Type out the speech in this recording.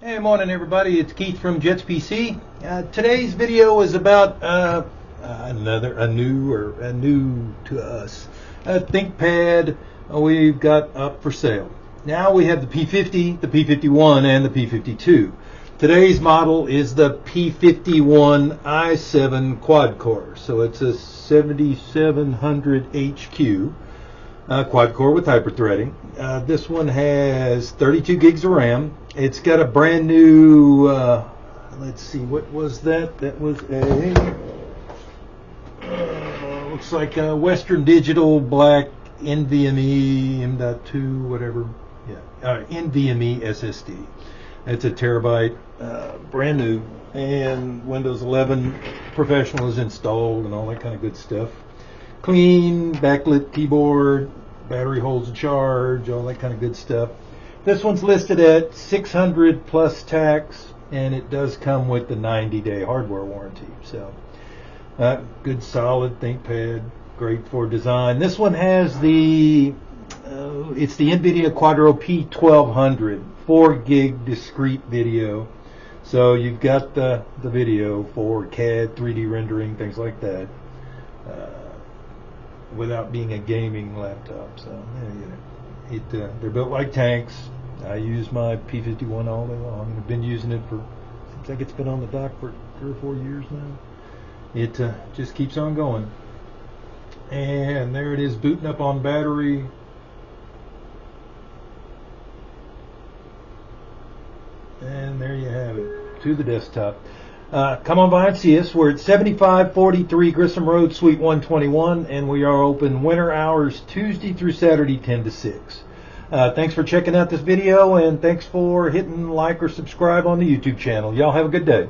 Hey, morning everybody. It's Keith from Jets PC. Today's video is about a new to us ThinkPad we've got up for sale. Now we have the P50, the P51, and the P52. Today's model is the P51 I7 quad core. So it's a 7700 HQ. Quad core with hyper-threading. This one has 32 gigs of RAM. It's got a brand new, let's see, what was that? That was a, looks like a Western Digital black NVMe M.2, whatever. Yeah, NVMe SSD. It's a terabyte, brand new, and Windows 11 Professional is installed and all that kind of good stuff. Clean, backlit keyboard, battery holds a charge, all that kind of good stuff. This one's listed at $600 plus tax, and it does come with the 90-day hardware warranty. So, good solid ThinkPad, great for design. This one has the, it's the NVIDIA Quadro P1200, 4 gig discrete video. So you've got the video for CAD, 3D rendering, things like that. Without being a gaming laptop. So they're built like tanks. I use my P51 all day long. I've been using it for, seems like it's been on the dock for 3 or 4 years now. It just keeps on going. And there it is, booting up on battery. And there you have it, to the desktop. Come on by and see us. We're at 7543 Grissom Road Suite 121, and we are open winter hours Tuesday through Saturday 10 to 6. Thanks for checking out this video, and thanks for hitting like or subscribe on the YouTube channel. Y'all have a good day.